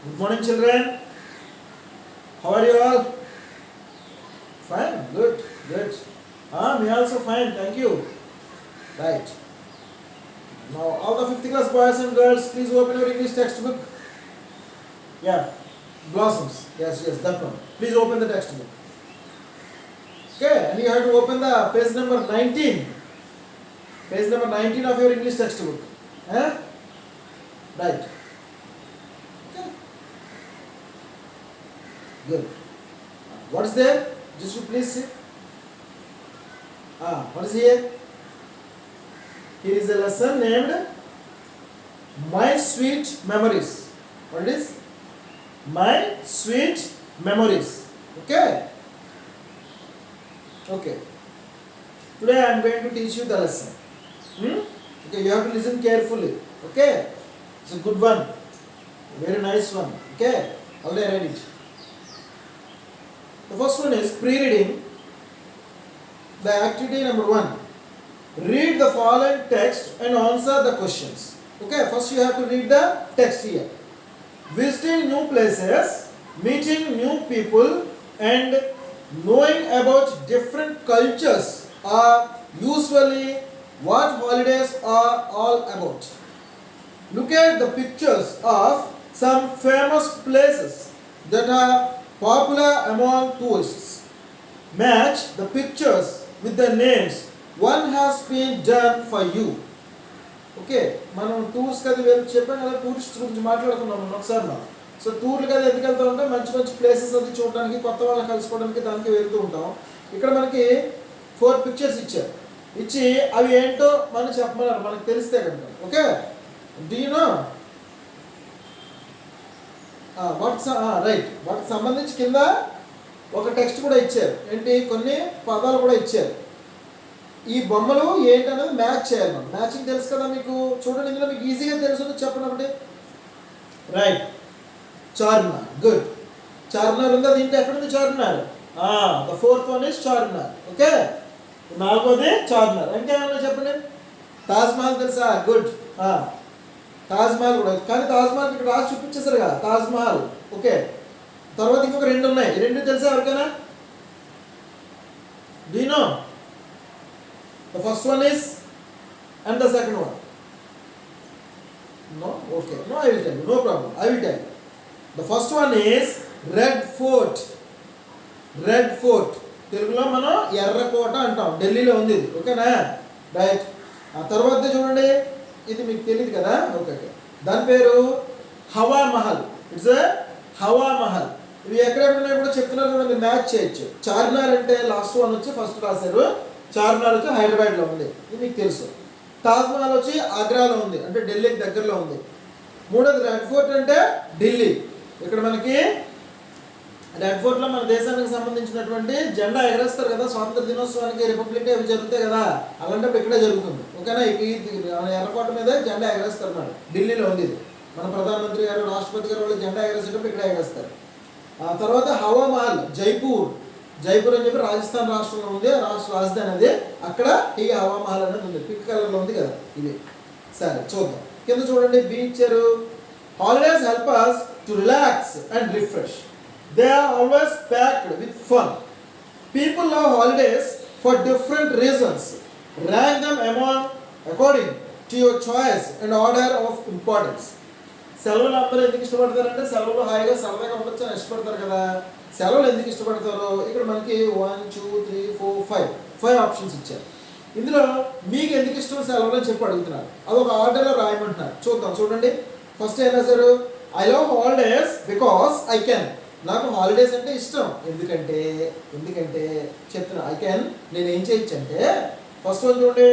Good morning, children. How are you all? Fine. Good. Good. Me also fine. Thank you. Right. Now, all the 5th class boys and girls, please open your English textbook. Yeah. Blossoms. Yes, that one. Please open the textbook. Okay. And you have to open the page number 19. Page number 19 of your English textbook. Right. Okay. Good. What is there? Just you please see. What is here? Here is a lesson named My Sweet Memories. What it is? My Sweet Memories. Okay? Okay. Today I am going to teach you the lesson. Okay, you have to listen carefully. Okay? It's a good one. Very nice one. Okay? Already read it. The first one is pre-reading. The activity number 1. Read the following text and answer the questions. Okay, first you have to read the text here. Visiting new places, meeting new people, and knowing about different cultures are usually what holidays are all about. Look at the pictures of some famous places that are popular among tourists. Match the pictures with the names one has been done for you. Okay మనం టూర్స్కి అది వెళ్ళి చెప్పాం కదా, tourist గురించి మాట్లాడుకున్నాం మనం ఒకసారి. So టూర్లకి అది ఎందుకు వెళ్తూ ఉంటాం, మంచి మంచి ప్లేసెస్ అది చూడడానికి, కొత్త వాళ్ళని కలుసుకోవడానికి దానికి వెళ్తూ ఉంటాం. ఇక్కడ మనకి 4 పిక్చర్స్ ఇచ్చి అవి ఏంటో మనం చెప్పమన్నారు, మనకు తెలిస్తే కనుక. Okay, do you know right. వాటికి సంబంధించి కింద ఒక టెక్స్ట్ కూడా ఇచ్చారు, ఏంటి కొన్ని పదాలు కూడా ఇచ్చారు. ఈ బొమ్మలు ఏంటనేది మ్యాచ్ చేయాలి మనం. మ్యాచింగ్ తెలుసు కదా మీకు, చూడండి ఇందులో మీకు ఈజీగా తెలుసు చెప్పండి ఒకటి. రైట్, చార్మినార్. గుడ్. చార్మినార్ ఉందా దీంట్లో? ఎక్కడుంది Charminar? The 4th one is Charminar. Okay, 4వది చార్మినార్. ఇంకేమన్నా చెప్పండి. తాజ్మహల్ తెలుసా? గుడ్. తాజ్మహల్ కూడా, కానీ తాజ్మహల్ ఇక్కడ రాసి చూపించేసారు కదా, తాజ్మహల్. ఓకే, తర్వాత ఇంకొక 2 ఉన్నాయి. ఈ 2 తెలుసా ఎవరికైనా? Do you know? The first one is and the second one. No? Okay. No, I will tell you. No problem. I will tell you. The first one is Red Fort. Red Fort. తెలుగులో మనం ఎర్రకోట అంటాం. ఢిల్లీలో ఉంది ఇది. ఓకేనా? Right. ఆ తర్వాత చూడండి, ఇది మీకు తెలియదు కదా. ఓకే. దాని పేరు హవా మహల్. It's a Hawa Mahal. ఇవి ఎక్కడెక్కడ కూడా చెప్తున్నారు చూడండి, మ్యాచ్ చేయొచ్చు. చార్మినార్ అంటే లాస్ట్ వన్ వచ్చి ఫస్ట్ రాశారు. చార్మినార్ వచ్చి హైదరాబాద్లో ఉంది, ఇది మీకు తెలుసు. తాజ్మహల్ వచ్చి ఆగ్రాలో ఉంది, అంటే ఢిల్లీకి దగ్గరలో ఉంది. 3వది రెడ్ ఫోర్ట్ అంటే ఢిల్లీ. ఇక్కడ మనకి రెడ్ ఫోర్ట్లో మన దేశానికి సంబంధించినటువంటి జెండా ఎగరేస్తారు కదా, స్వాతంత్ర దినోత్సవానికి, రిపబ్లిక్ డే అవి జరుగుతాయి కదా, అలాంటప్పుడు ఇక్కడే జరుగుతుంది. ఓకేనా? ఎర్రకోట మీద జెండా ఎగరేస్తారు అన్నమాట. ఢిల్లీలో ఉంది ఇది. మన ప్రధానమంత్రి గారు, రాష్ట్రపతి గారు వాళ్ళు జెండా ఎగరేసేటప్పుడు ఇక్కడ ఎగరేస్తారు. ఆ తర్వాత హవా మహల్ జైపూర్. జైపూర్ అని చెప్పి రాజస్థాన్ రాష్ట్రంలో ఉంది, రాజధాని అది. అక్కడ ఈ హవా మహల్ అనేది ఉంది, పింక్ కలర్లో ఉంది కదా ఇది. సరే చూద్దాం. కింద చూడండి, beach. Holidays help us to relax and refresh. They are always packed with fun. People love holidays for different reasons. Rank them according to your choice and order of importance. సెలవులు అందరూ ఎందుకు ఇష్టపడతారంటే, సెలవులు హాయిగా సరదాగా ఉండొచ్చు అని ఇష్టపడతారు కదా. సెలవులు ఎందుకు ఇష్టపడతారో ఇక్కడ మనకి 1 2 3 4 5 ఆప్షన్స్ ఇచ్చారు. ఇందులో మీకు ఎందుకు ఇష్టం సెలవులు అని చెప్పి అడుగుతున్నారు. అదొక ఆర్డర్లో రాయమంటున్నారు. చూద్దాం. చూడండి, ఫస్ట్ ఏం రాశారు? I love holidays because I can. నాకు హాలిడేస్ అంటే ఇష్టం ఎందుకంటే చెప్తున్నా, ఐ కెన్, నేను ఏం చేయొచ్చు అంటే, ఫస్ట్ వన్ చూడండి,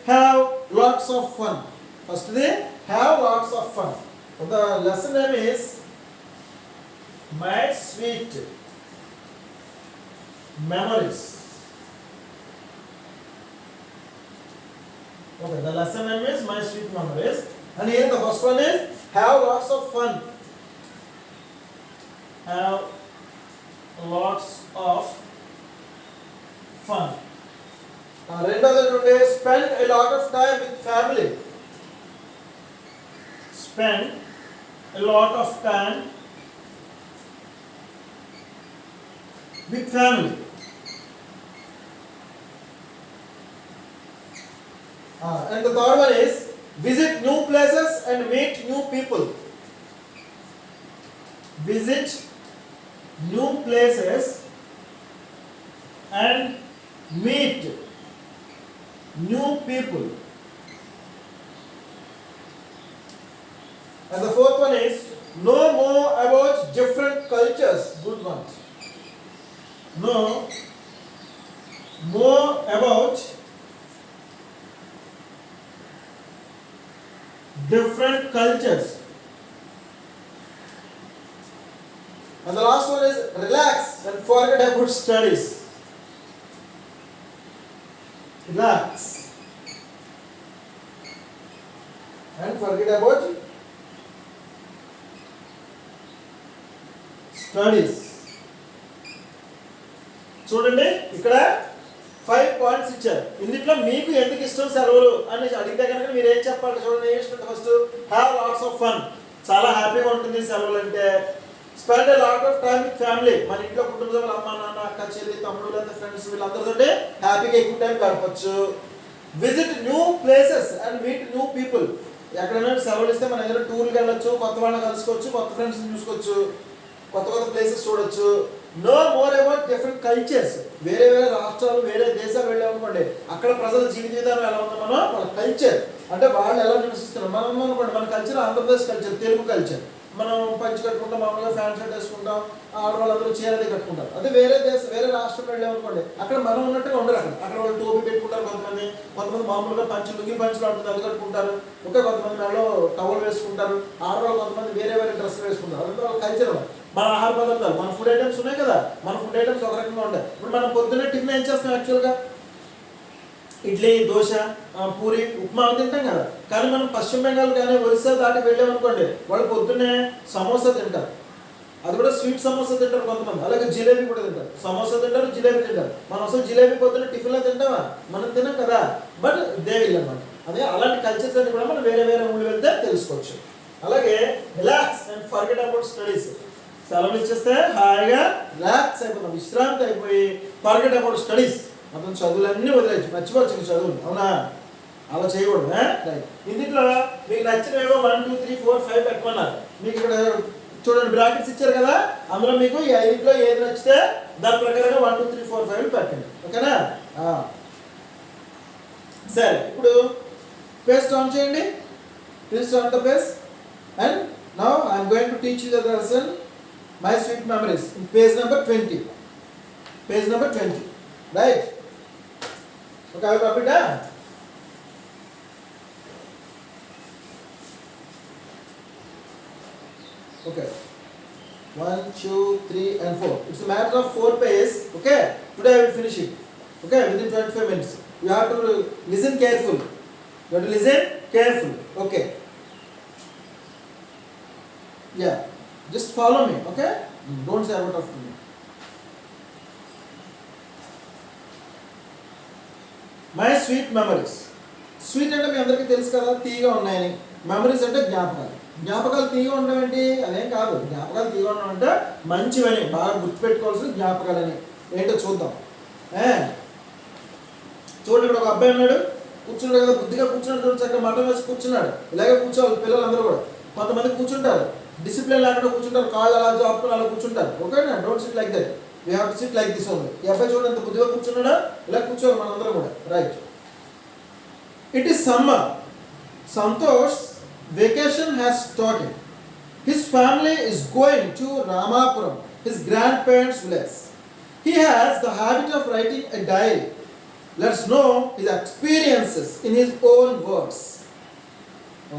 హ్యావ్ లాట్స్ ఆఫ్ ఫన్. ఫస్ట్ది have lots of fun. The lesson name is my sweet memories. Okay, the lesson name is My Sweet Memories. And here the first one is have lots of fun. Have lots of fun. రెండోది చూడండి, spend a lot of time with family. Spend a lot of time big family. And the third one is visit new places and meet new people. Visit new places and meet new people. And the fourth one is know more about different cultures. Good one. Know more about different cultures. And the last one is relax and forget about studies. Relax and forget about studies. చూడండి ఇక్కడ 5 points ఇచ్చారు. ఇందులో మీకు ఎందుకు ఇష్టం సెలవులు అని అడిగితే కనుక మీరు ఏం చెప్పాలి? చూడండి, ఏం ఇష్టం? First have lots of fun, చాలా హ్యాపీగా ఉంటుంది సెలవులు అంటే. Spend a lot of time with family, మన ఇంట్లో కుటుంబ సభ్యులు, అమ్మ నాన్న, అక్క చెల్లి, తమ్ముడు లేదా ఫ్రెండ్స్ వీళ్ళందరితో హ్యాపీగా ఎక్కువ టైం గడపచ్చు. Visit new places and meet new people, ఎక్కడైనా సెలవులు ఇస్తే మనం ఏదైనా టూర్కి వెళ్ళొచ్చు, కొత్త వాళ్ళని కలుసుకోవచ్చు, కొత్త ఫ్రెండ్స్ని చూసుకోవచ్చు, కొత్త కొత్త ప్లేసెస్ చూడొచ్చు. Know more about different cultures, వేరే వేరే రాష్ట్రాలు వేరే దేశాలు వెళ్ళామనుకోండి, అక్కడ ప్రజల జీవిత విధానం ఎలా ఉందో మనం వాళ్ళ కల్చర్ అంటే వాళ్ళు ఎలా నివసిస్తున్నారు. మనం అనుకోండి మన culture Andhra Pradesh culture, Telugu culture, మనం పంచి కట్టుకుంటాం, మామూలుగా ఫ్యాన్ షర్ట్ వేసుకుంటాం, ఆడవాళ్ళందరూ చీరది కట్టుకుంటారు. అదే వేరే వేరే రాష్ట్రం వెళ్ళామనుకోండి, అక్కడ మనం ఉన్నట్టుగా ఉండరు. అక్కడ వాళ్ళు టోపీ పెట్టుకుంటారు, కొంతమంది మామూలుగా లుంగి పంచులు ఉంటుంది అది కట్టుకుంటారు, కొంతమంది మెడలో టవల్ వేసుకుంటారు, ఆడవాళ్ళు కొంతమంది వేరే వేరే డ్రెస్సులు వేసుకుంటారు. అదంతా వాళ్ళ కల్చర్. మన ఆహార పదార్థాలు, మన ఫుడ్ ఐటమ్స్ ఉన్నాయి కదా, మన ఫుడ్ ఐటమ్స్ ఒక రకంగా ఉంటాయి. ఇప్పుడు మనం పొద్దున్నే టిఫిన్ ఏం చేస్తాం? యాక్చువల్గా ఇడ్లీ, దోశ, పూరి, ఉప్మా తింటాం కదా. కానీ మనం పశ్చిమ బెంగాల్ కానీ ఒరిస్సా దాటి వెళ్ళామనుకోండి, వాళ్ళు పొద్దున్నే సమోసా తింటారు, అది కూడా స్వీట్ సమోసా తింటారు కొంతమంది. అలాగే జిలేబీ కూడా తింటారు, సమోసా తింటారు, జిలేబీ తింటారు. మనం అసలు జిలేబీ పొద్దున్న టిఫిన్లో తింటామా? మనం తిన్నాం కదా, బట్ దే విల్ అన్నమాట. అదే అలాంటి కల్చర్స్ అన్ని కూడా మనం వేరే వేరే ఊళ్ళు వెళ్తే తెలుసుకోవచ్చు. అలాగే relax and forget about studies, సెలవులు ఇచ్చేస్తే హాయిగా రిలాక్స్ అయిపోతాం, విశ్రాంతి అయిపోయి ఫర్గెట్ అబౌట్ స్టడీస్, అతను చదువులన్నీ వదిలేచ్చు, మర్చిపోవచ్చు చదువులు. అవునా? అలా చేయకూడదు. రైట్. ఇందులో మీకు నచ్చినవేమో 1 2 3 4 5 పెట్టమన్నారు. మీకు ఇక్కడ చూడండి బ్రాకెట్స్ ఇచ్చారు కదా, అందులో మీకు ఈ 5లో ఏది నచ్చితే దాని ప్రకారంగా 1 2 3 4 5 పెట్టండి. ఓకేనా? సరే, ఇప్పుడు పేజ్ ఆన్ చేయండి. Please on the page. And now I'm going to teach you the lesson my sweet memories in page number 20. Page number 20. Right? Okay, I will copy it. Okay, 1 2 3 and 4. It's a matter of 4 pages. Okay, today I will finish it. Okay, within 25 minutes. You have to listen careful. You have to listen careful. Okay, yeah, just follow me. Okay, don't say out of me. My sweet memories. Sweet అంటే మీ అందరికీ తెలుసు కదా, తీయగా ఉన్నాయని. Memories అంటే జ్ఞాపకాలు. జ్ఞాపకాలు తీయగా ఉండడం ఏంటి? అదేం కాదు. జ్ఞాపకాలు తీయగా ఉండడం అంటే మంచివని, బాగా గుర్తుపెట్టుకోవాల్సిన జ్ఞాపకాలని ఏంటో చూద్దాం. చూడండి, ఇక్కడ ఒక అబ్బాయి ఉన్నాడు, కూర్చున్నాడు కదా, బుద్ధిగా కూర్చున్నాడు, చక్కగా మటన్ వేసి కూర్చున్నాడు. ఇలాగే కూర్చోవాలి పిల్లలందరూ కూడా. కొంతమంది కూర్చుంటారు డిసిప్లిన్ లేకుండా కూర్చుంటారు, కాళ్ళు అలా జాపుకుని అలా కూర్చుంటారు. ఓకేనా? Don't SIT like that. We have to sit like this only. ఈ అబ్బాయి చూడండి ఎంత బుద్ధిగా కూర్చున్నాడా, ఇలా కూర్చోవాలి మనందరం కూడా. Right. It is summer. Santosh vacation has started. His family is going to Ramapuram, his grandparents' village. He has the habit of writing a diary. Let's know his experiences in his own words.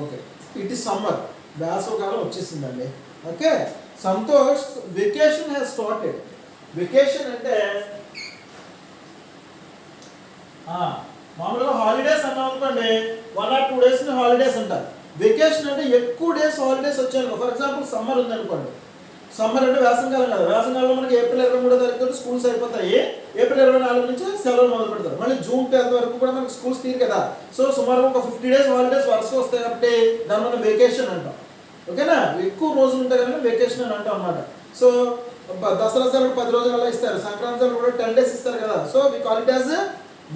Okay. It is summer. వేసవకాలం వచ్చేసిందండి. Okay, Santosh vacation has started. Vacation అంటే మామూలుగా holidays అన్నాం అనుకోండి, 1 or 2 days holidays అంటారు. Vacation అంటే ఎక్కువ days holidays వచ్చాయి. ఫర్ ఎగ్జాంపుల్ సమ్మర్ ఉంది అనుకోండి. సమ్మర్ అంటే వేసవికాలం కదా. వేసవికాలంలో మనకి ఏప్రిల్ 23 తారీఖు స్కూల్స్ అయిపోతాయి. ఏప్రిల్ 24 నుంచి సెలవులు మొదలు పెడతారు. మళ్ళీ జూన్ 10 వరకు కూడా మనకి స్కూల్స్ తీరు కదా. సో సుమారు ఒక 50 days హాలిడేస్ వరుసగా వస్తాయి కాబట్టి దాన్ని మనం వెకేషన్ అంటాం. ఓకేనా? ఎక్కువ రోజులు ఉంటాయి కనుక వెకేషన్ అని అంటాం అన్నమాట. సో దసరా సెలవు 10 రోజులు అలా ఇస్తారు, సంక్రాంతి సెలవు కూడా 10 days ఇస్తారు కదా. So we call it as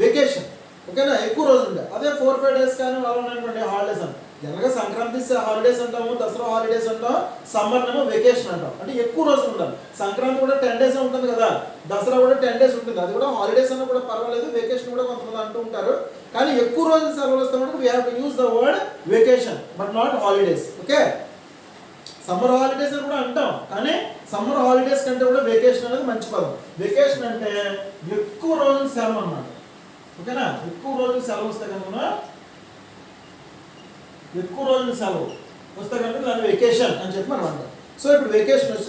vacation. ఓకేనా, ఎక్కువ రోజులు ఉంటాయి. అదే 4-5 days కానీ వాళ్ళు ఉన్నాయనుకోండి హాలిడేస్ అంటాం. జనరల్గా సంక్రాంతి హాలిడేస్ అంటాము, దసరా హాలిడేస్ అంటాం, సమ్మర్ ఏమో వెకేషన్ అంటాం. అంటే ఎక్కువ రోజులు ఉండాలి. సంక్రాంతి కూడా 10 days ఉంటుంది కదా, దసరా కూడా 10 days ఉంటుంది. అది కూడా హాలిడేస్ అన్నా కూడా పర్వాలేదు, వెకేషన్ కూడా కొంతమంది అంటూ ఉంటారు. కానీ ఎక్కువ రోజులు సెలవులు వస్తే మనకు we have to use the word vacation but not holidays. Okay, summer holidays అని కూడా అంటాం, కానీ సమ్మర్ హాలిడేస్ కంటే కూడా వెకేషన్ అనేది మంచి పదం. వెకేషన్ అంటే ఎక్కువ రోజులు సెలవు అన్నమాట. ఓకేనా, ఎక్కువ రోజులు సెలవు వస్తే కనుక దాన్ని వెకేషన్ అని చెప్పి మనం అంటాం. సో ఇప్పుడు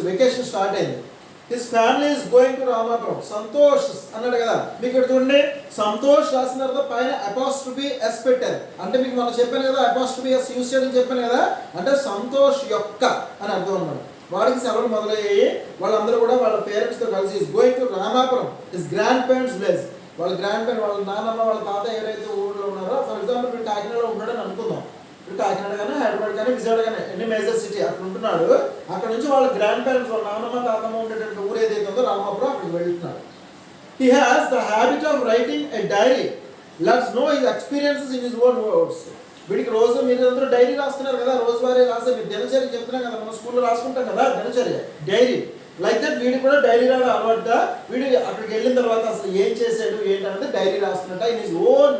వెకేషన్ స్టార్ట్ అయింది. His family is going to Ramapuram. Santosh అన్నాడు కదా, మీకు ఇక్కడ చూడండి సంతోష్ రాసిన తర్వాత పైన అపాస్ట్రఫీ ఎస్ పెట్టారు. అంటే మీకు మనం చెప్పాను కదా అపాస్ట్రఫీ ఎస్ యూజ్ చేయడం చెప్పాను కదా, అంటే సంతోష్ యొక్క అని అర్థం అన్నమాట. వాడికి సెలవులు మొదలయ్యాయి, వాళ్ళందరూ కూడా వాళ్ళ పేరెంట్స్తో కలిసి is going to Ramapuram, his grand parents village. వాళ్ళ గ్రాండ్ పేరెంట్, వాళ్ళ నాన్నమ్మ, వాళ్ళ తాత ఎవరైతే ఊళ్ళో ఉన్నారో, ఫర్ ఎగ్జాంపుల్ మీరు కాకినాడలో ఉన్నాడని అనుకుందాం. ఇప్పుడు కాకినాడ కానీ, హైదరాబాద్ కానీ, విజయవాడ కానీ, ఎన్ని మేజర్ సిటీ అక్కడ ఉంటున్నాడు. అక్కడ నుంచి వాళ్ళ గ్రాండ్ పేరెంట్స్, వాళ్ళ నాన్నమ్మ తాతమ్మ ఉండేటువంటి ఊరు ఏదైతే ఉందో రామాపురం, అక్కడికి వెళ్తున్నాడు. He has the habit of writing a diary. Let's know his experiences in his own words. వీడికి రోజు మీరు అందరూ డైరీ రాస్తున్నారు కదా, రోజువారీ రాసే మీరు దినచర్య చెప్తున్నాం కదా, మనం స్కూల్లో రాసుకుంటాం కదా దినచర్య డైరీ. లైక్ దట్ వీడికి కూడా డైరీ రావడం అలవాటుగా, వీడు అక్కడికి వెళ్ళిన తర్వాత అసలు ఏం చేశాడు ఏంటనేది డైరీ రాస్తున్నట్ట ఇన్ హిస్ ఓన్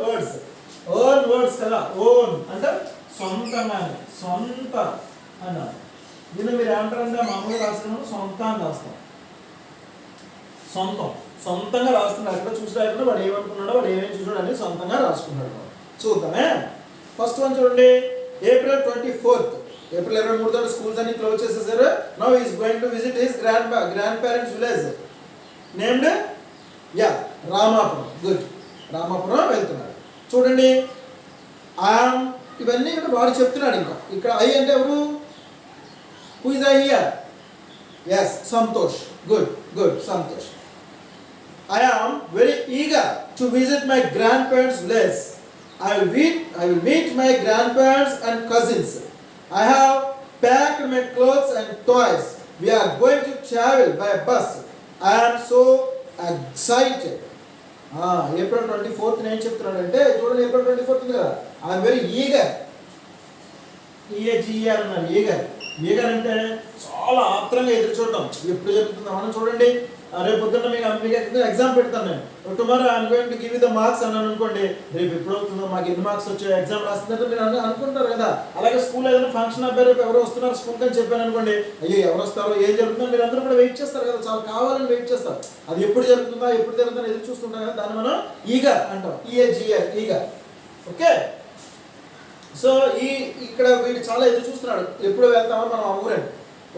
వర్డ్స్ కదా. ఓన్ అంటే సొంతంగానే, సొంత అన్నారు. దీన్ని మీరు ఏమంటారంటే మామూలుగా రాసినప్పుడు సొంత అని రాస్తాం. సొంతంగా రాస్తున్నాడు. అక్కడ చూసినప్పుడు వాడు ఏమనుకున్నాడో, వాడు ఏమేమి చూసాడు అని సొంతంగా రాసుకున్నాడు. చూద్దామే. ఫస్ట్ వన్ చూడండి, April 24th. ఏప్రిల్ 23 స్కూల్స్ అన్ని క్లోజ్ చేసేసారు. Now is going to visit his grand parents village named Ramapuram. Good, Ramapuram వెళ్తున్నాడు. చూడండి ఇవన్నీ ఇక్కడ వాడు చెప్తున్నాడు. ఇంకా ఇక్కడ ఐ అంటే ఎవరు? Who is I here? Yes, Santosh. Good Santosh. I am very eager to visit my grandparents' village. I will meet my grandparents and cousins. I have packed my clothes and toys. We are going to travel by bus. I am so excited. April 24th నేను చెప్తున్నానంటే చూడండి, April 24th కదా. I am very eager. EAGER అన్నారు. Eager అంటే చాలా ఆత్రంగా ఎదురు చూడటం, ఎప్పుడు జరుగుతుందో. మనం చూడండి, రేపు పొద్దున్న మీకు ఎగ్జామ్ పెడతాను నేను, tomorrow I'm going to give you the marks అన్నాను అనుకోండి, రేపు ఎప్పుడు అవుతుందో, మాకు ఎన్ని మార్క్స్ వచ్చాయి, ఎగ్జామ్ రాస్తుందంటే మీరు అనుకుంటారు కదా. అలాగే స్కూల్ ఏదైనా ఫంక్షన్ అబ్బాయి రేపు ఎవరు వస్తున్నారు స్కూల్కి అని చెప్పాను అనుకోండి, అయ్యో ఎవరు వస్తారో ఏం జరుగుతుందో మీరు అందరూ కూడా వెయిట్ చేస్తారు కదా, చాలా కావాలని వెయిట్ చేస్తారు. అది ఎప్పుడు జరుగుతుందో ఎదురు చూస్తుంటాం కదా, దాన్ని మనం ఈగర్ అంటాం. ఈగర్. ఓకే, సో ఇక్కడ వీడు చాలా ఎదురు చూస్తున్నాడు, ఎప్పుడు వెళ్తామో మనం ఆ ఊరండి.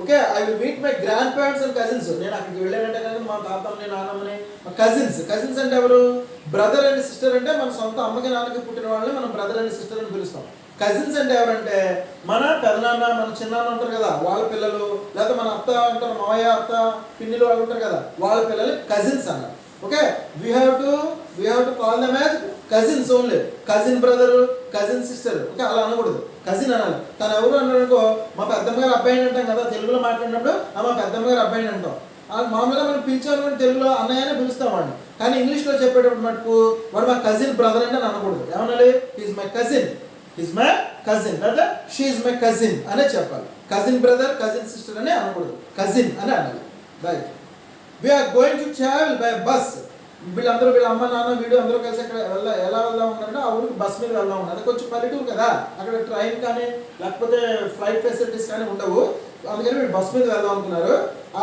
Okay, I will meet my grand parents and cousins. నేను అక్కడికి వెళ్ళానంటే కనుక మా తాతమ్మని, నాన్నమ్మని, మా కజిన్స్ అంటే ఎవరు? Brother and sister. అంటే మన సొంత అమ్మకి నాన్నకి పుట్టిన వాళ్ళని మనం బ్రదర్ అండ్ సిస్టర్ అని పిలుస్తాం. కజిన్స్ అంటే ఎవరంటే మన పెదనాన్న, మన చిన్నాన్న ఉంటారు కదా వాళ్ళ పిల్లలు, లేకపోతే మన అత్త అంటారు, మావయ్య, అత్త, పిన్నిలు వాళ్ళు ఉంటారు కదా వాళ్ళ పిల్లలు కజిన్స్ అన్నారు. Okay, we have to call them as cousins only. Cousin brother, cousin sister. Okay, అలా అనకూడదు, కజిన్ అనాలి. తను ఎవరు అన్నాడు అనుకో, మా పెద్దమ్మ గారు అబ్బాయిని అంటాం కదా తెలుగులో మాట్లాడినప్పుడు, మా పెద్దమ్మ గారు అబ్బాయిని అంటాం. మామూలుగా మనం పిలిచాను తెలుగులో అన్నయ్యనే పిలుస్తాం వాడిని, కానీ ఇంగ్లీష్లో చెప్పేటప్పుడు మటుకు వాడు మా కజిన్ బ్రదర్ అంటే అనకూడదు. ఏమనాలి? హీజ్ మై కజిన్ లేదా షీ ఈజ్ మై కజిన్ అనే చెప్పాలి. కజిన్ బ్రదర్, కజిన్ సిస్టర్ అనే అనకూడదు, కజిన్ అని అనాలి. Right. We are going to travel by bus. వీళ్ళందరూ, వీళ్ళ అమ్మ నాన్న వీడు అందరూ కలిసి అక్కడ ఎలా వెళ్దాం ఉన్నారంటే ఆ ఊరికి బస్ మీద వెళ్దాం ఉన్నారు. అది కొంచెం పల్లెటూరు కదా, అక్కడ ట్రైన్ కానీ లేకపోతే ఫ్లైట్ ఫెసిలిటీస్ కానీ ఉండవు, అందుకని వీళ్ళు బస్ మీద వెళ్దాం అనుకున్నారు.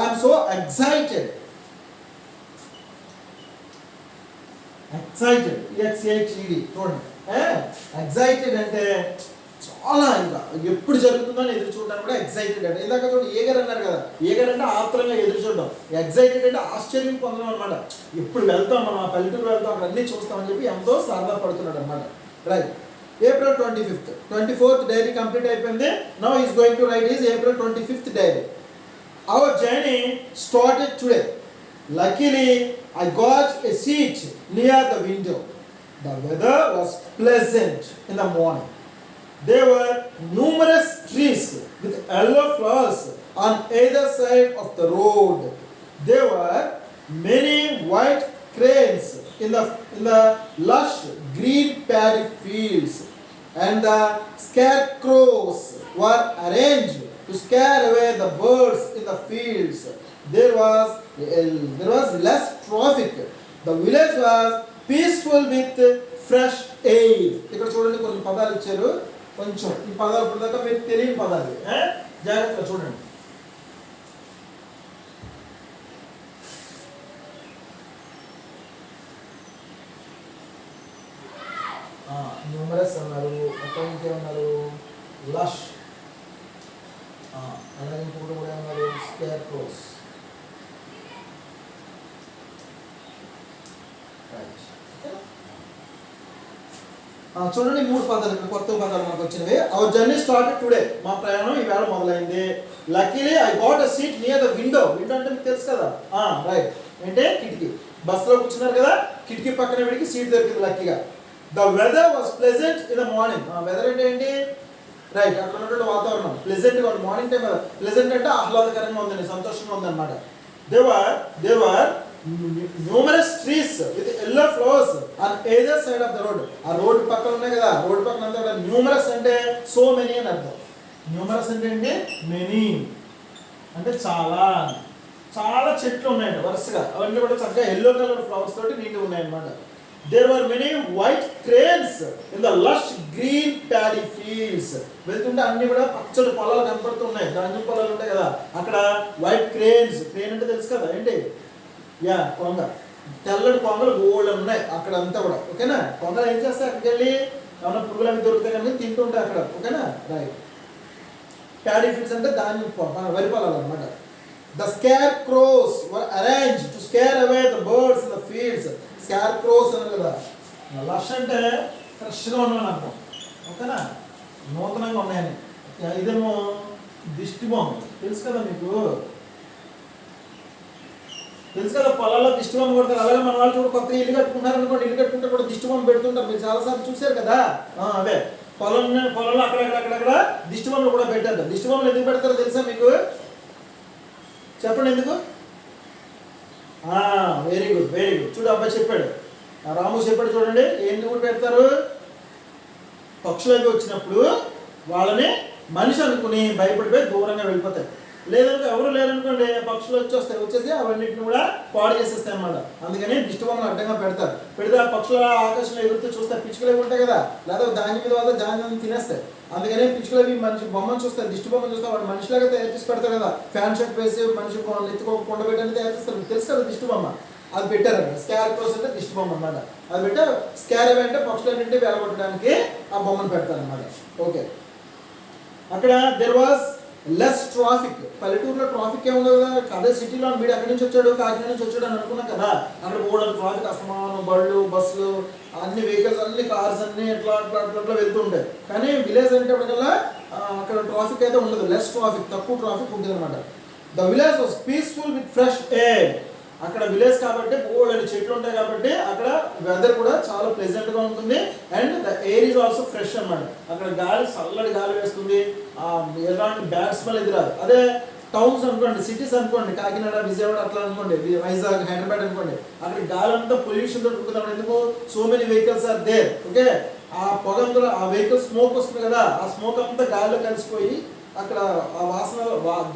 I'm so excited. చూడండి, ఎక్సైటెడ్ అంటే చాలా ఇంకా ఎప్పుడు జరుగుతుందో అని ఎదురు చూడడానికి కూడా ఎక్సైటెడ్ అంటే. ఇందాక చూడండి ఈగర్ అన్నారు కదా, ఈగర్ అంటే ఆత్రంగా ఎదురు చూడడం, ఎక్సైటెడ్ అంటే ఆశ్చర్యం పొందడం అనమాట. ఎప్పుడు వెళ్తాం మనం, ఆ పల్లెటూరు వెళ్తాం, అక్కడ అన్నీ చూస్తామని చెప్పి ఎంతో సరదా పడుతున్నాడు అనమాట. Right. April 25th. 24th diary complete అయిపోయింది. Now is going to write is April 25th diary. Our journey started today. Luckily, I got a seat near the window. The weather was pleasant in the morning. There were numerous trees with yellow flowers on either side of the road. there were many white cranes in the lush green paddy fields, and the scarecrows were arranged to scare away the birds in the fields. There was less traffic. The village was peaceful with fresh air. ఇక్కడ చూడండి కొన్ని పదాలు ఇచ్చారు, కొంచెం ఈ పదాలు ఇప్పుడు మీకు తెలియని పదాలు, జాగ్రత్తగా చూడండి. న్యూమరస్ అన్నారు, అకౌంట్ ఏమన్నారు, లష్, అలాగే ఇంకొకటి కూడా ఏమన్నారు, స్కేర్ క్రోస్. చూడండి మూడు పదాలు ఇక్కడ కొత్త పదాలు మనకు వచ్చినవి. అవర్ జర్నీ స్టార్టెడ్ టుడే, మా ప్రయాణం ఈవేళ మొదలైంది. Luckily I got a seat near the window. Window అంటే మీకు తెలుసు కదా, రైట్, అంటే కిటికీ. బస్సులో కూర్చున్నారు కదా, కిటికీ పక్కన వీడికి సీట్ దొరికింది లక్కీగా. The weather was pleasant in the morning. Weather అంటే ఏంటి, రైట్, అక్కడ ఉన్నటువంటి వాతావరణం ప్లెజెంట్గా ఉంది. మార్నింగ్ టైం కదా, ప్లెజెంట్ అంటే ఆహ్లాదకరంగా ఉందండి, సంతోషంగా ఉందన్నమాట. దేవర్ numerous trees with yellow flowers on either side of the road. ఆ రోడ్ పక్కన ఉన్నాయి కదా, రోడ్ పక్కన అంతా కూడా న్యూమరస్ అంటే సో మెనీ అని అర్థం. న్యూమరస్ అంటే ఏంటి, మెనీ అంటే చాలా, చాలా చెట్లు ఉన్నాయండి వరుసగా. అవన్నీ కూడా చక్కగా ఎల్లో కలర్ ఫ్లవర్స్ తోటి నిండి ఉన్నాయన్నమాట. There were many white cranes in the lush green paddy fields. వెళ్తుంటే అన్ని కూడా పచ్చడి పొలాలు కనపడుతున్నాయి, ధాన్యం పొలాలు ఉంటాయి కదా, అక్కడ వైట్ క్రేన్స్. క్రేన్ అంటే తెలుసు కదా ఏంటి, కొంగ, తెల్లటి కొంగలు గోల్డ్ ఉన్నాయి అక్కడ అంతా కూడా. ఓకేనా, కొంగలు ఏం చేస్తాయి, అక్కడికి వెళ్ళి ఏమన్నా పురుగులు అవి దొరుకుతాయి కానీ తింటుంటాయి అక్కడ. ఓకేనా, రైట్. ప్యాడీ ఫీల్డ్స్ అంటే ధాన్యం వరి పొలాలు అనమాట. The scarecrows were arrange to scare away the birds in the fields. Scarecrows అని కదా, లష్ అంటే ఫ్రెష్గా ఉన్నాయని అర్థం. ఓకేనా, నూతనంగా ఉన్నాయని. ఇదేమో దిష్టి బొమ్మ తెలుసు కదా మీకు, తెలుసు కదా, పొలాల్లో దిష్టి బొమ్మ కొడతారు. అలాగే మన వాళ్ళు చూడ కొత్తగా ఇల్లు కట్టుకున్నారు అనుకోండి, ఇల్లు కట్టుకుంటే కూడా దిష్టి బొమ్మ పెడుతుంటారు, మీరు చాలాసార్లు చూశారు కదా. అవే పొలంలో అక్కడక్కడ దిష్టి బొమ్మలు కూడా పెట్టారు. దిష్టి బొమ్మలు ఎందుకు పెడతారో తెలుసా మీకు, చెప్పండి ఎందుకు? Very good, very good. చూడు అబ్బాయి చెప్పాడు, రాము చెప్పాడు. చూడండి ఎందుకు పెడతారు, పక్షులు అవి వచ్చినప్పుడు వాళ్ళని మనిషి అనుకుని భయపడిపోయి దూరంగా వెళ్ళిపోతాయి. లేదంటే ఎవరు లేరనుకోండి, పక్షులు వచ్చేసి అవన్నింటిని కూడా పాడు చేసేస్తాయి అన్నమాట. అందుకని దిష్టి బొమ్మలు అడ్డంగా పెడతారు. పెడితే ఆ పక్షుల ఆకాశంలో ఎగురుతూ చూస్తే పిచ్చుకలు అవి ఉంటాయి కదా, లేదా ధాన్యం మీద వాళ్ళ ధాన్యం తినేస్తాయి. అందుకని పిచ్చుకలు అవి మనిషి బొమ్మను చూస్తారు, దిష్టి బొమ్మను చూస్తే వాడు మనిషిలాగా తయారు చేసి పెడతారు కదా. ఫ్యాన్ షర్ట్ వేసి మనిషి ఎత్తుకోక కొండ పెట్టని తయారు చేస్తారు, తెలుసు కదా దిష్టి బొమ్మ. అది పెట్టారు అక్కడ. స్కేర్ క్రోస్ అంటే దిష్టి బొమ్మ అన్నమాట. అది పెట్టే స్కేర్ అవి అంటే పక్షులు అన్నింటి వెళ్ళగొట్టడానికి ఆ బొమ్మను పెడతారు అన్నమాట. ఓకే, అక్కడ దెర్ వాజ్ లెస్ ట్రాఫిక్. పల్లెటూరులో ట్రాఫిక్ ఏముండదు కదా, అదే సిటీలో వీడు అక్కడి నుంచి వచ్చాడు, కాకినాడ నుంచి వచ్చాడు అని అనుకున్నాం కదా, అక్కడ పోవడం ట్రాఫిక్, అస్తమానం బళ్ళు, బస్సులు, అన్ని వెహికల్స్, అన్ని కార్స్ అన్ని ఎట్లా అట్లా అట్లా అట్లా వెళ్తూ ఉంటాయి. కానీ విలేజ్ అంటే అప్పటికల్లా అక్కడ ట్రాఫిక్ అయితే ఉండదు, లెస్ ట్రాఫిక్, తక్కువ ట్రాఫిక్ ఉంటుంది అనమాట. The village was peaceful with fresh air. అక్కడ విలేజ్ కాబట్టి బోల్డ్ చెట్లు ఉంటాయి కాబట్టి అక్కడ వెదర్ కూడా చాలా ప్లెజెంట్గా ఉంటుంది. And the air is also fresh అన్నమాట. అక్కడ గాలి చల్లటి గాలి వేస్తుంది, ఎలాంటి బ్యాడ్ స్మెల్ ఇది రాదు. అదే టౌన్స్ అనుకోండి, సిటీస్ అనుకోండి, కాకినాడ, విజయవాడ అట్లా అనుకోండి, వైజాగ్, హైదరాబాద్ అనుకోండి, అక్కడ గాలి అంతా పొల్యూషన్ తోటి ఉంటుంది. ఎందుకు, so many vehicles are there. Okay, ఆ పొగ అందులో ఆ వెహికల్ స్మోక్ వస్తుంది కదా, ఆ స్మోక్ అంతా గాలిలో కలిసిపోయి అక్కడ ఆ వాసన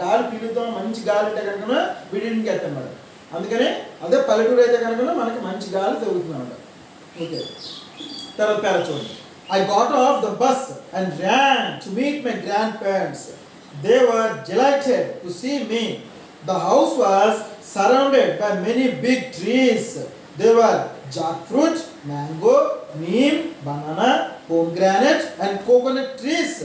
గాలి పీలుద్దాం, మంచి గాలి అంటే కనుక వీడింటికి వెళ్తాం మేడం. అందుకని అదే పల్లెటూరు అయితే కనుక మనకి మంచి గాలి తగ్గుతుంది అన్నమాట. ఓకే, తర్వాత పేర చూడండి. I got off the bus and ran to meet my grandparents. They were delighted to see me. The house was surrounded by many big trees. There were jackfruit, mango, neem, banana, pomegranate and coconut trees.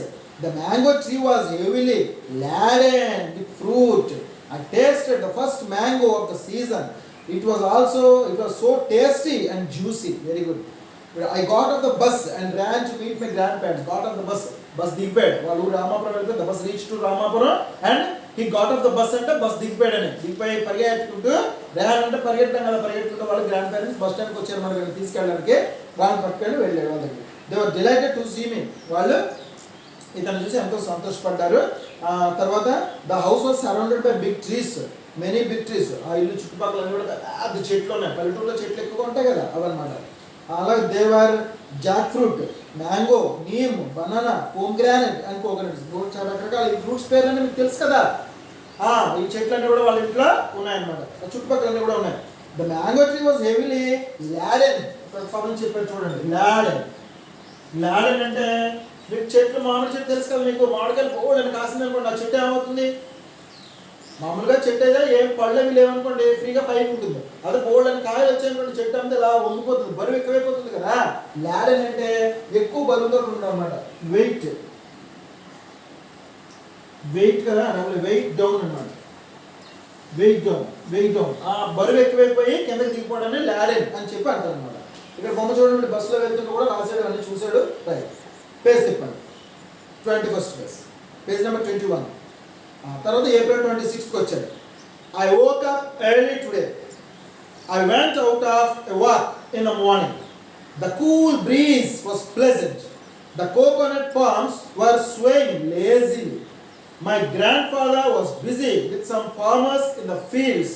The mango tree was heavily laden with fruit. I tasted the first mango of the season. It was so tasty and juicy. Very good. I got off the bus and ran to meet my grandparents. Got off the bus. Bus దిగిపోయాడు. వాళ్ళు రామాపురం వెళ్తే the bus reached to Ramapuram and he got off the bus అంటే bus దిగిపోయాడు అని. దిగిపోయి పరిగెత్తుకుంటూ, Ryan అంటే పరిగెట్టడం కదా, పరిగెత్తుకుంటూ వాళ్ళ గ్రాండ్ పేరెంట్స్ బస్ స్టాండ్కి వచ్చారు మనకి తీసుకెళ్ళడానికి. వాళ్ళని పట్టుకెళ్ళి వెళ్ళాడు వాళ్ళ దగ్గర. They were delighted to see me. వాళ్ళు ఇతను చూసి ఎంతో సంతోషపడ్డారు. తర్వాత the house was surrounded by big trees. Many big trees. ఆ ఇల్లు చుట్టుపక్కల అన్ని కూడా పెద్ద చెట్లు ఉన్నాయి. పల్లెటూరులో చెట్లు ఎక్కువగా ఉంటాయి కదా, అవన్నమాట. అలాగే దేవర్ jackfruit, mango, neem, banana, pomegranate and coconuts. చాలా రకరకాల ఈ ఫ్రూట్స్ పేర్లన్నీ మీకు తెలుసు కదా. ఈ చెట్లన్నీ కూడా వాళ్ళ ఇంట్లో ఉన్నాయన్నమాట. చుట్టుపక్కలన్నీ కూడా ఉన్నాయి. The mango tree was heavily Laden. ప్రతిపాదన చెప్పారు చూడండి, లాడెన్. లాడెన్ అంటే మీకు చెట్లు, మామిడి చెట్టు తెలుసు కదా మీకు. మామిడికాయలు పోవడానికి కాసింది అనుకోండి, ఆ చెట్టు ఏమవుతుంది? మామూలుగా చెట్టు అయితే ఏం పళ్ళవి లేవనుకోండి, ఫ్రీగా పైకి ఉంటుంది. అదే పోవడానికి కాయలు వచ్చాయనుకోండి, చెట్టు అంతా ఇలా వంగిపోతుంది, బరువు ఎక్కువైపోతుంది కదా. లాడెన్ అంటే ఎక్కువ బరువుతో ఉంటుంది అనమాట. వెయిట్ కదా, వెయిట్ డౌన్ అనమాట. వెయిట్ డౌన్ ఆ బరువు ఎక్కువైపోయి కిందకి దిగిపోవడాన్ని లాడెన్ అని చెప్పి అంటారు అనమాట. ఇక్కడ బొమ్మ చూడండి, బస్సులో వెళ్తుంటే కూడా రాసాడు, అన్నీ చూశాడు. రైట్, పేజ్ తిప్పండి. 21st page number 21. తర్వాత April 26th వచ్చాడు. I woke up early today. I went out of a walk in the morning. The cool breeze was pleasant. The coconut palms were swaying lazily. My grandfather was busy with some farmers in the fields.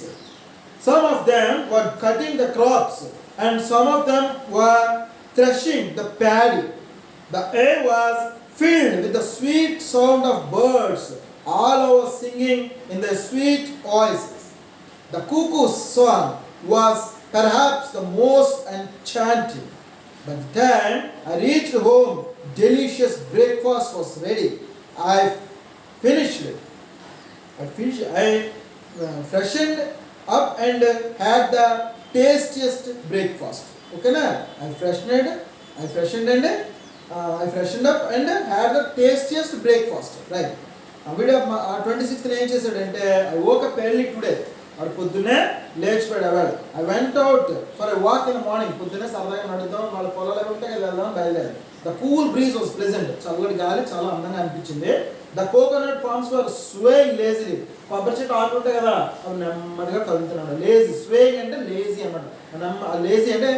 Some of them were cutting the crops and some of them were threshing the paddy. The air was filled with the sweet sound of birds, all over singing in their sweet voices. The cuckoo's song was perhaps the most enchanting. By the time I reached home, delicious breakfast was ready. I freshened up and had the tastiest breakfast. Okay na? I freshened up and had the tastiest breakfast. Right. Video 26th ఏం చేశాడంటే, I woke up early today. వాడు పొద్దున్నే లేచిపోయాడు. I went out for a walk in morning. పొద్దున్నే సరదాగా నడుద్దాం, వాళ్ళ పొలాలు ఉంటాయి కదా, వెళ్దాం బయలుదేరాడు. The cool breeze was pleasant. చల్లటి గాలి చాలా అందంగా అనిపించింది. The coconut palms were swaying lazily. కొబ్బరి చెట్టు ఆకులు ఉంటాయి కదా, అవి నెమ్మదిగా కదులుతున్నాడు. లేజీ, స్వేయింగ్ అంటే లేజీ అన్నమాట. లేజీ అంటే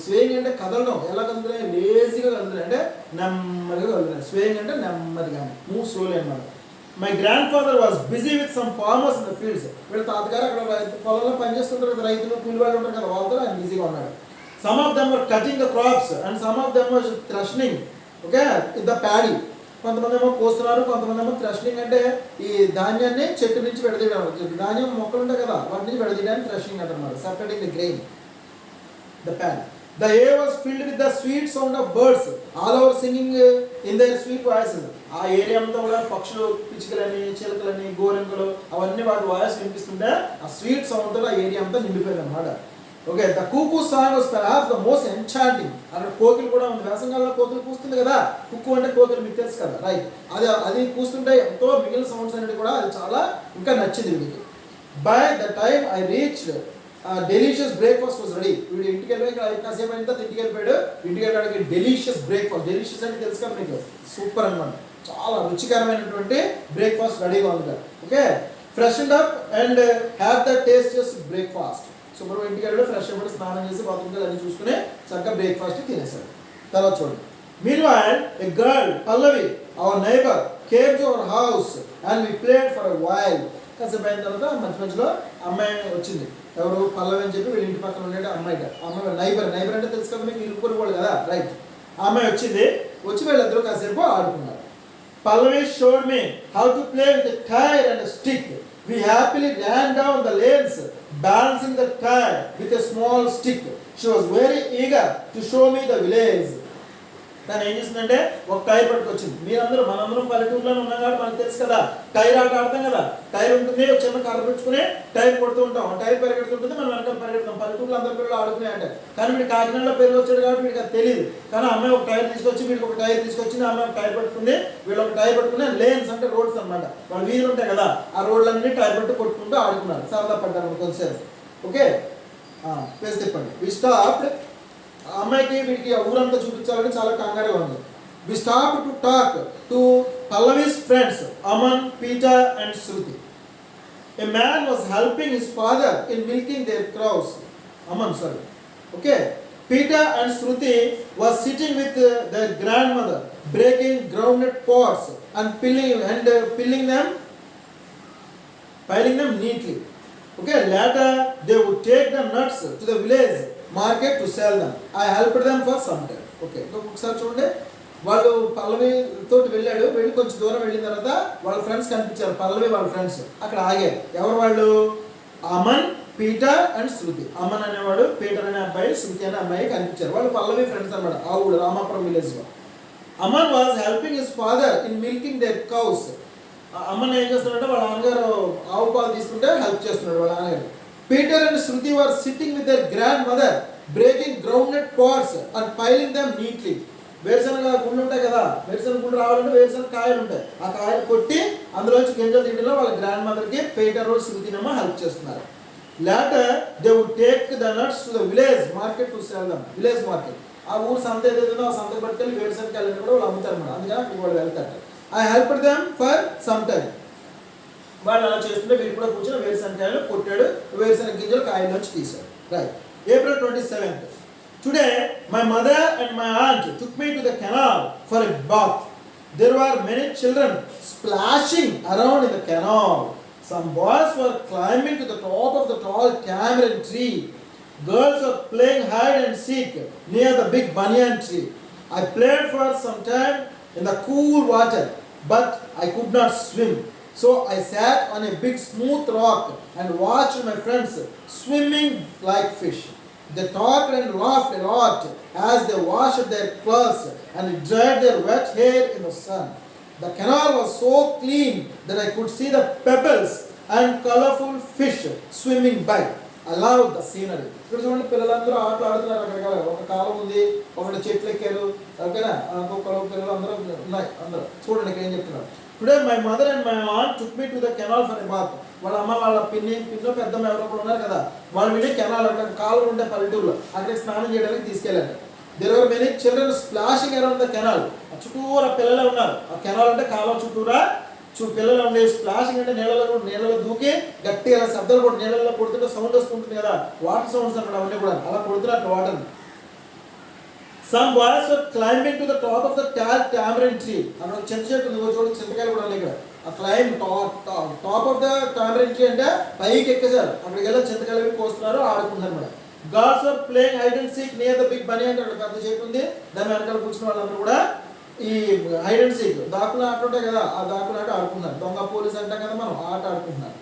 స్వేయింగ్ అంటే కదలడం. ఎలా కదులుతున్నాయి? లేజీగా కదులుతున్నాయి, అంటే నెమ్మదిగా కదులుతున్నాయి. స్వేయింగ్ అంటే నెమ్మదిగా, మూవ్ స్లోలీ అన్నమాట. My grand father was busy with some farmers in the fields. వీళ్ళ తాతగారు అక్కడ పొలంలో పనిచేస్తుంటారు కదా, రైతులు కూలి వాళ్ళు ఉంటారు కదా, వాళ్ళతో ఆయన బిజీగా ఉన్నాడు. Some of them were cutting the crops and some of them was threshing. Okay, the paddy. కొంతమంది ఏమో కోస్తున్నారు, కొంతమంది ఏమో థ్రెషనింగ్ అంటే ఈ ధాన్యాన్ని చెట్టు నుంచి విడదీయడం. ధాన్యం మొక్కలు ఉంటాయి కదా, వాటి నుంచి విడదీయడానికి థ్రెషనింగ్ అంటారు. Separating the grain, the paddy. The air was filled with the sweet sound of birds, all over singing in their sweet voices. ఆ ఏరియా అంతా కూడా పక్షులు, పిచ్చుకలని, చిలకలని, గోరెంకలు అవన్నీ వాటి వాయిస్ వినిపిస్తుంటే ఆ స్వీట్ సౌండ్తో ఆ ఏరియా అంతా నిండిపోయింది అన్నమాట. Okay, the cook song was perhaps the most enchanting. అక్కడ కోకిలు కూడా ఉంది. వేసంగాల్లో కోకిలు కూస్తుంది కదా, కుక్కు అంటే కోకిలు మీకు తెలుసు కదా. రైట్, అది కూస్తుంటే ఎంతో మిగిలిన సౌండ్స్ అనేది కూడా అది చాలా ఇంకా నచ్చింది వీడికి. By the time I reached delicious breakfast was ready. వీడు ఇంటికి వెళ్ళి ఇక్కడ కాసేపు అయిన తర్వాత ఇంటికి వెళ్ళిపోయాడు. ఇంటికి వెళ్ళడానికి డెలిషియస్ బ్రేక్ఫాస్ట్. డెలిషియస్ అంటే తెలుసు కదా మీకు, సూపర్ అనమాట. చాలా రుచికరమైనటువంటి బ్రేక్ఫాస్ట్ రెడీగా ఉంది. Okay, freshened up and have the tastiest breakfast. శుభ్రం ఇంటికి వెళ్ళి ఫ్రెష్ అవ్వడం, స్నానం చేసి బాత్రూమ్కి అన్ని చూసుకుని చక్కగా బ్రేక్ఫాస్ట్ తినేశాడు. తర్వాత చూడండి. Meanwhile, a girl, Pallavi, our neighbor, came to our house and we played for a while. కాసేపు అయిన తర్వాత మధ్యలో అమ్మాయి వచ్చింది. ఎవరు? పల్లవి అని చెప్పి వీళ్ళ ఇంటి పక్కన ఉండే అమ్మాయి. అమ్మాయి నైబర్ అంటే తెలుసు కదా మీకు, ఇరుక్కుని కూడా కదా. రైట్, ఆ అమ్మాయి వచ్చింది. వచ్చి వీళ్ళిద్దరూ కాసేపు ఆడుకున్నారు. పల్లవి showed me how to play with a tire and a stick. We happily ran down the lanes, balancing the tire with a small stick. She was very eager to show me the village. తను ఏం చేసిందంటే ఒక tyre పట్టుకొచ్చింది. మనందరం పల్లెటూరులో ఉన్నాం కాబట్టి మనకు తెలుసు కదా, టైర్ ఆట ఆడతాం కదా. టైర్ ఉంటుంది, ఒక చిన్న కర్ర పెట్టుకుని టైర్ కొడుతూ ఉంటాం. టైర్ పరిగెడుతుంటుంది, మనం వెనకాల పరిగెడతాం. పల్లెటూరులో అందరి పిల్లలు ఆడుకునే అంటే. కానీ వీడు కాకినాడలో పేరు వచ్చాడు కాబట్టి వీడికి అది తెలియదు. కానీ అమ్మాయి ఒక టైర్ తీసుకొచ్చి, వీడికి ఒక టైర్ తీసుకొచ్చింది. అమ్మాయి ఒక టైర్ పట్టుకుంది, వీళ్ళు ఒక టైర్ పట్టుకుని, లేన్స్ అంటే రోడ్స్ అనమాట, వాళ్ళ వీధులు ఉంటాయి కదా, ఆ రోడ్లన్నీ టైర్ పట్టు కొట్టుకుంటూ ఆడుకున్నారు. సరదా పడ్డారు కొంతసేపు. ఓకే, పేరు చెప్పండి. We stopped. అమ్మాయికి వీడికి ఊరంతా చూపించాలని చాలా కంగారుగా ఉంది. We stop to talk to Pallavi's friends Aman, Peter and Shruti. A man was helping his father in milking their cows. Okay. Peter and Shruti was sitting with their grandmother, breaking groundnut pods and piling them neatly. Okay, later they would take the nuts to the village market to sell them. I helped them for some time. Okay, ఒకసారి చూడండి, వాళ్ళు పల్లవి తోటి వెళ్ళాడు, వెళ్ళి కొంచెం దూరం వెళ్ళిన తర్వాత వాళ్ళ ఫ్రెండ్స్ కనిపించారు, పల్లవి వాళ్ళ ఫ్రెండ్స్ అక్కడ ఆగారు. ఎవరు వాళ్ళు? అమన్, పీటర్ అండ్ శృతి. అమన్ అనేవాడు, పీటర్ అనే అబ్బాయి, శృతి అనే అమ్మాయి కనిపించారు. వాళ్ళు పల్లవి ఫ్రెండ్స్ అన్నమాట ఆ ఊళ్ళో రామాపురం విలేజ్లో. Aman was helping his father in milking their cows. అమ్మని ఏం చేస్తున్నాడంటే వాళ్ళ నాన్నగారు ఆవు పాలు తీసుకుంటే హెల్ప్ చేస్తున్నాడు వాళ్ళ నాన్నగారు. Peter and Shruti were sitting with their grand mother breaking groundnut pods and piling them neatly. వేరుశనగ గుండ్లు ఉంటాయి కదా, వేరుశనగ గుండ్లు రావాలంటే వేరుశనగ కాయలు ఉంటాయి, ఆ కాయలు కొట్టి అందులోంచి గింజలు తీయడంలో వాళ్ళ గ్రాండ్ మదర్కి పీటర్ శృతినేమో హెల్ప్ చేస్తున్నారు. Later they would take the nuts to the village market to sell them. Village market, ఆ ఊరు సంత ఏదైతుందో ఆ సంతకు పట్టుకెళ్ళి వేరుశనగ కాయలు కూడా వాళ్ళు అమ్ముతారు అన్నమాట. అందుకని అక్కడికి వాళ్ళు వెళ్తారు. I helped them for some time. వాళ్ళు అలా చేస్తుంటే వీళ్ళు కూడా కూర్చొని వేరుశనగకాయలు కొట్టాడు, వేరుశనగ గింజలు కాయల్లోంచి తీశాడు. Right. April 27th. Today my mother and my aunt took me to the canal for a bath. There were many children splashing around in the canal. Some boys were climbing to the top of the tall tamarind tree. Girls were playing hide and seek near the big banyan tree. I played for some time in the cool water, but I could not swim. So I sat on a big smooth rock and watched my friends swimming like fish. They talked and laughed a lot as they washed their clothes and dried their wet hair in the sun. The canal was so clean that I could see the pebbles and colorful fish swimming by. I loved the scenery. ఇక్కడ చూడండి, పిల్లలందరూ ఆటలు ఆడుతున్నారు. రకరకాల ఒక కాలం ఉంది, ఒకటి చెట్లు ఎక్కారు, ఓకేనా, ఇంకొకరు పిల్లలు అందరూ ఉన్నాయి. అందరూ చూడండి ఇక్కడ ఏం చెప్తున్నారు. Today my mother and my aunt took me to the canal for a bath. వాళ్ళ అమ్మ వాళ్ళ పిన్నో పెద్దమ్మ ఎవరో కూడా ఉన్నారు కదా, వాళ్ళు వెళ్ళి కెనాల్ అక్కడ కాలువలు ఉంటాయి పల్లెటూరులో, అక్కడికి స్నానం చేయడానికి తీసుకెళ్ళారు. There are many children splashing around the canal. చుట్టూరా పిల్లలే ఉన్నారు. ఆ కెనాల్ అంటే కాలువ చుట్టూరా పిల్లలు ఉండే స్ప్లాషింగ్ అంటే నీళ్ళలో దూకి గట్టిగా శబ్దాలు కూడా నీళ్ళలో కొడుతుంటే సౌండ్ వస్తుంటుంది కదా, వాటర్ సౌండ్స్ అన్నమాట అవన్నీ కూడా అలా కొడుతున్నట్టు water. Some boys are climbing to the top of the tamarind tree. అక్కడ చింత చెట్టు ఉంది, చూడండి చింతకాయలు కూడా ఉన్నాయి ఇక్కడ. ఆ climb top of the tamarind tree అంటే పైకి ఎక్కేసారు, అక్కడికి వెళ్ళి చింతకాయలు కోస్తున్నారు, ఆడుకుంటున్నారు అన్నమాట. Girls are playing hide and seek near the big banyan అంటే అక్కడ పెద్ద చెట్టు ఉంది, దాని వెనకాల కూర్చున్న వాళ్ళందరూ కూడా ఈ హైడ్ అండ్ సీక్ దాకులు ఆట ఉంటాయి కదా, ఆ దాకులు ఆట ఆడుకున్నారు. దొంగ పోలీస్ అంటాం కదా మనం, ఆట ఆడుకుంటున్నారు.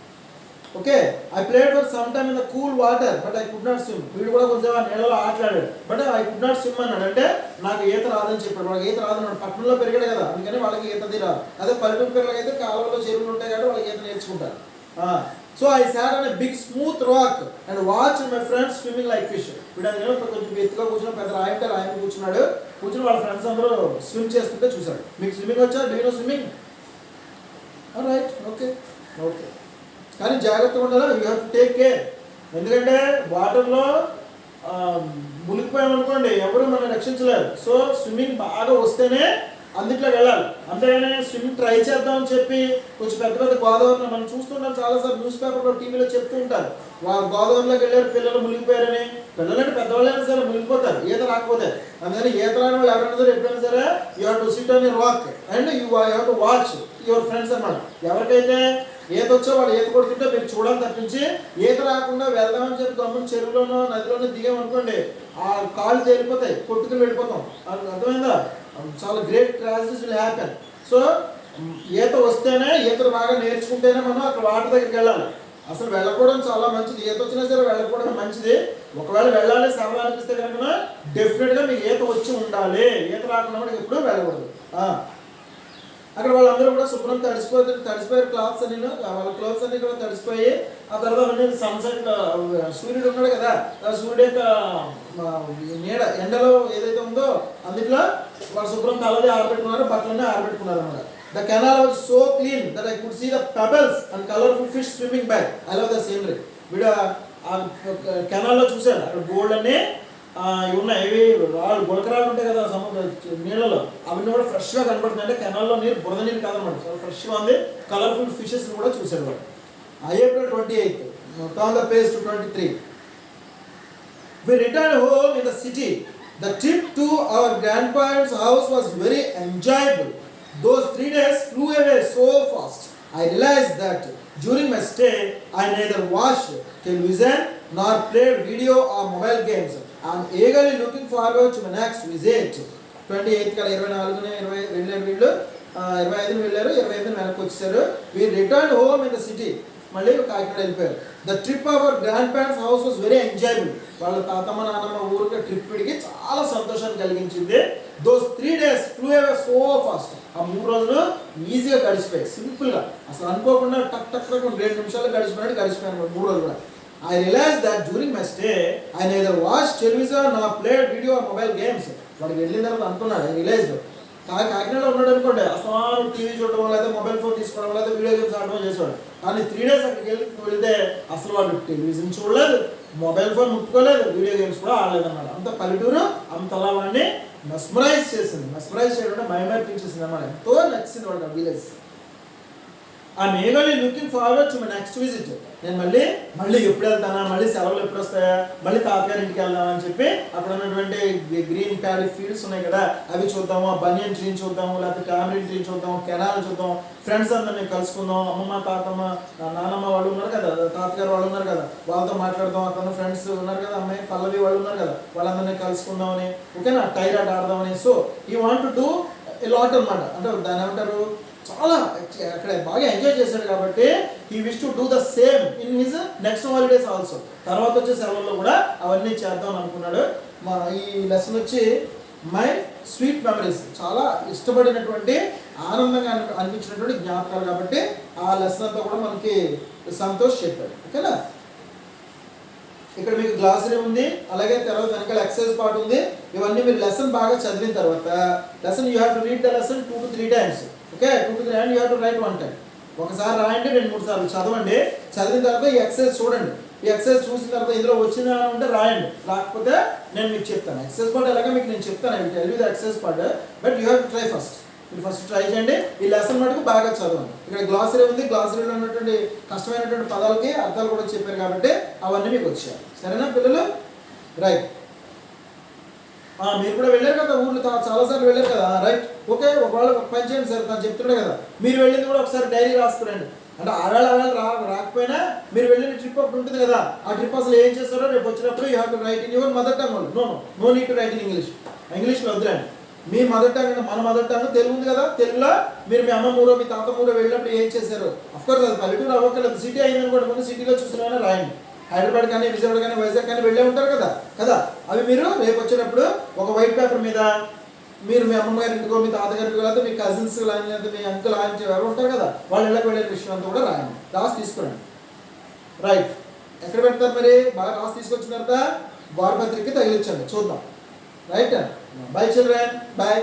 Okay. I played for some time in the cool water but I could not swim. వీడు కూడా కొంచెం ఆ నీళ్ళలో ఆటలాడాడు, but I could not swim అన్నాడు. అంటే నాకు ఈత రాదని చెప్పాడు. వాళ్ళకి ఈత రాదన్నాడు, పట్టణంలో పెరిగాడు కదా, అందుకని వాళ్ళకి ఈతది రాదు. అదే పల్లెటూరు పిల్లలకి అయితే కాలువలో చెరువులు ఉంటాయి కాబట్టి వాళ్ళకి ఈత నేర్చుకుంటారు. So I sat on a big smooth rock and watch my friends swimming like fish. వీడు కొంచెం ఎత్తుగా కూర్చున్న పెద్ద రాయి అంటే రాయి కూర్చున్నాడు, కూర్చుని వాళ్ళ ఫ్రెండ్స్ అందరూ స్విమ్ చేస్తుంటే చూశాడు. మీకు స్విమ్మింగ్ వచ్చా? Do you know swimming? Right, okay okay. కానీ జాగ్రత్తగా ఉండాలి, you have to take care. ఎందుకంటే వాటర్లో మునిగిపోయామనుకోండి ఎవరు మనం రక్షించలేరు. సో స్విమ్మింగ్ బాగా వస్తేనే అందుట్లోకి వెళ్ళాలి. అంతేగానే స్విమ్మింగ్ ట్రై చేద్దామని చెప్పి కొంచెం పెద్ద పెద్ద గోదావరిలో మనం చూస్తుంటాం, చాలాసార్లు న్యూస్ పేపర్లో టీవీలో చెప్తూ ఉంటారు, వాళ్ళు గోదావరిలోకి వెళ్ళారు పిల్లలు మునిగిపోయారని. పిల్లలంటే పెద్దవాళ్ళైనా సరే మునిగిపోతారు ఈత రాకపోతే. అందుకని ఈత రాని వాళ్ళు ఎవరైనా సరే ఎప్పుడైనా సరే you have to SIT on your walk and you have to watch your friends అన్నమాట. ఎవరికైతే ఈత వచ్చో వాళ్ళు ఈత కొడుతుంటే మీరు చూడాలి తప్పించి ఈత రాకుండా వెళ్దామని చెప్పి గమ్మున చెరువులోనో నదిలోనో దిగామనుకోండి ఆ కాళ్ళు తేలిపోతాయి, కొట్టుకుని వెళ్ళిపోతాం. అర్థమైందా? చాలా great tragedies will happen. So ఈత వస్తేనే, ఈతలు బాగా నేర్చుకుంటేనే మనం అక్కడ వాటర్ దగ్గరికి వెళ్ళాలి. అసలు వెళ్ళకపోవడం చాలా మంచిది, ఈత వచ్చినా సరే వెళ్ళకపోవడం మంచిది. ఒకవేళ వెళ్ళాలి సరళ అనిపిస్తే కనుక డెఫినెట్గా మీకు ఈత వచ్చి ఉండాలి, ఈత రాకుండా కూడా ఎప్పుడూ వెళ్ళకూడదు. అక్కడ వాళ్ళందరూ కూడా శుభ్రం తడిసిపోయారు క్లాత్స్ అన్ని, వాళ్ళ క్లాత్స్ అన్ని కూడా తడిసిపోయి. ఆ తర్వాత సన్సెట్ సూర్యుడు ఉన్నాడు కదా, ఆ సూర్యుడు యొక్క నీడ ఎండలో ఏదైతే ఉందో అందుట్లో వాళ్ళు శుభ్రం తలది ఆరబెట్టుకున్నారు, బట్టలన్నీ ఆరబెట్టుకున్నారు అన్నమాట. The canal was so clean that I could see the pebbles and colorful fish swimming by. I love the scenery. వీడు ఆ కెనాల్లో చూశాడు, అక్కడ గోల్డ్ అన్నీ ఉన్నాయి, ఇవి రాళ్ళు గులకరాలు ఉంటాయి కదా సముద్ర నీళ్ళలో, అవన్నీ కూడా ఫ్రెష్గా కనపడుతుంది. అంటే కెనాల్లో నీరు బురద నీరు కాదనమాట, చాలా ఫ్రెష్గా ఉంది. కలర్ఫుల్ ఫిషెస్ కూడా చూశాడు వాడు. April 28th. Turn the page to 23. We returned home in the city. The trip to our grandparents' house was very enjoyable. Those 3 days flew away so fast. I realized that during my stay I neither watched television nor played video or mobile games. I am eagerly looking forward to my next visit. 28 కదా 24నే 20 వెళ్ళారు వీళ్ళు 25 వెళ్ళారు 25 వెనక్కి వచ్చేసారు. We returned home in the city. మళ్ళీ కాకినాడ వెళ్ళిపోయారు. The trip hour grand parents house was very enjoyable. వాళ్ళ తాతమ్మ నాన్నమ్మ ఊరికి ట్రిప్ పిడికి చాలా సంతోషాన్ని కలిగించింది. Those 3 days flu away so fast. ఆ 3 రోజులు ఈజీగా గడిచిపోయాయి సింపుల్గా, అసలు అనుకోకుండా టక్ టక్ టక్ 2 నిమిషాలు గడిచిపోయాను 3 రోజులు కూడా. I realized that during my stay I neither watched television nor played video or mobile games. వాడికి వెళ్ళిన తర్వాత అనుకున్నాడు, I realized కాకినాడలో ఉన్నాడు అనుకోండి, అసలు టీవీ చూడడం వల్ల అయితే మొబైల్ ఫోన్ తీసుకోవడం వల్ల అయితే వీడియో గేమ్స్ ఆడడం చేసేవాడు. కానీ 3 days అక్కడికి వెళ్తే అసలు వాడు టెలివిజన్ చూడలేదు, మొబైల్ ఫోన్ ముట్టుకోలేదు, వీడియో గేమ్స్ కూడా ఆడలేదు అన్నమాట. అంత పల్లెటూరు అంతలా వాడిని మెస్మరైజ్ చేసింది. మెస్మరైజ్ చేయడం మైమర్పించేసింది అన్నమాట. ఎంతో నచ్చింది వాడికి ఆ village. I'm eagerly looking forward to my next visit. నేను మళ్ళీ ఎప్పుడు వెళ్తానా, మళ్ళీ సెలవులు ఎప్పుడు వస్తాయా, మళ్ళీ తాతగారి ఇంటికి వెళ్దామని చెప్పి అక్కడ ఉన్నటువంటి గ్రీన్ ప్యాడీ ఫీల్డ్స్ ఉన్నాయి కదా అవి చూద్దాము, బనియన్ ట్రీని చూద్దాము, లేకపోతే టామరిన్ ట్రీని చూద్దాము, కెనాల్ చూద్దాం, ఫ్రెండ్స్ అందరినీ కలుసుకుందాం, అమ్మమ్మ తాతమ్మ నానమ్మ వాళ్ళు ఉన్నారు కదా, తాతగారు వాళ్ళు ఉన్నారు కదా, వాళ్ళతో మాట్లాడదాం, అక్కడ ఫ్రెండ్స్ ఉన్నారు కదా, అమ్మాయి పల్లవి వాళ్ళు ఉన్నారు కదా, వాళ్ళందరినీ కలుసుకుందామని, ఓకేనా, టైరాట్ ఆడదామని. సో ఈ want to do a lot అనమాట. అంటే దాని ఏమంటారు, చాలా అక్కడ బాగా ఎంజాయ్ చేశాడు కాబట్టి he wish to do the same in his next holidays also. తర్వాత వచ్చే సెలవుల్లో కూడా అవన్నీ చేద్దాం అనుకున్నాడు. మా ఈ లెసన్ వచ్చి మై స్వీట్ మెమరీస్, చాలా ఇష్టపడినటువంటి ఆనందంగా అనిపించినటువంటి జ్ఞాపకాలు కాబట్టి ఆ లెసన్ అంతా కూడా మనకి సంతోష్ చెప్పాడు. ఓకేనా, ఇక్కడ మీకు గ్లాసరీ ఉంది, అలాగే తర్వాత వెనకాల ఎక్సర్సైజ్ పార్ట్ ఉంది. ఇవన్నీ మీరు లెసన్ బాగా చదివిన తర్వాత lesson you have to read the lesson 2 to 3 times. Okay, 2 to 3 and you have to write 1 time. ఒకసారి రాయండి, 2-3 సార్లు చదవండి. చదివిన తర్వాత ఈ ఎక్సర్సైజ్ చూడండి. ఈ ఎక్సర్సైజ్ చూసిన తర్వాత ఇందులో వచ్చిన ఉంటే రాయండి, రాకపోతే నేను మీకు చెప్తాను. ఎక్సర్సైజ్ పార్ట్ ఎలాగో మీకు నేను చెప్తాను, I will tell you the exercise part, but you have to try first. మీరు ఫస్ట్ ట్రై చేయండి. ఈ లెసన్ మటుకు బాగా చదవండి. ఇక్కడ గ్లాసరీ ఉంది, గ్లాసరీలో ఉన్నటువంటి కష్టమైనటువంటి పదాలకి అర్థాలు కూడా చెప్పారు కాబట్టి అవన్నీ మీకు వచ్చాయి. సరేనా పిల్లలు? రైట్. మీరు కూడా వెళ్ళారు కదా ఊర్లో, చాలాసార్లు వెళ్ళారు కదా, రైట్. ఓకే, ఒకవేళ ఒక పని చేయండి సార్, తను చెప్తున్నాడు కదా, మీరు వెళ్ళింది కూడా ఒకసారి డైరీ రాసుకురండి. అంటే ఆడాళ్ళు రాకపోయినా మీరు వెళ్ళిన ట్రిప్ ఒకటి ఉంటుంది కదా, ఆ ట్రిప్ అసలు ఏం చేస్తారో రేపు వచ్చినప్పుడు you have to write in your mother tongue. No need to write in ఇంగ్లీష్లో వద్దులండి. మీ మదర్ టంగ్, మన మదర్ టంగ్ తెలుగు ఉంది కదా, తెలుగులో మీరు మీ అమ్మ ఊరో మీ తాత ఊరో వెళ్ళినప్పుడు ఏం చేశారు, అఫ్కోర్స్ అది పల్లెటూరు అవ్వకలేదు, సిటీ అయిందనుకోండి, కొన్ని సిటీలో చూసినా రాయండి. హైదరాబాద్ కానీ విజయవాడ కానీ వైజాగ్ కానీ వెళ్ళే ఉంటారు కదా అవి మీరు రేపు వచ్చినప్పుడు ఒక వైట్ పేపర్ మీద మీరు మీ అమ్మమ్మ గారి ఇంటికో మీ తాతగారికి లేకపోతే మీ కజిన్స్ లేకపోతే మీ అంకుల్ ఆయన ఎవరు ఉంటారు కదా, వాళ్ళు ఇళ్ళకి వెళ్ళే విషయం అంతా కూడా రాయండి, రాసి తీసుకురండి. రైట్, ఎక్కడ పెడతారు మరి? బాగా రాసి తీసుకొచ్చిన తర్వాత వారపత్రిక తగిలించండి, చూద్దాం. Right, by children, by.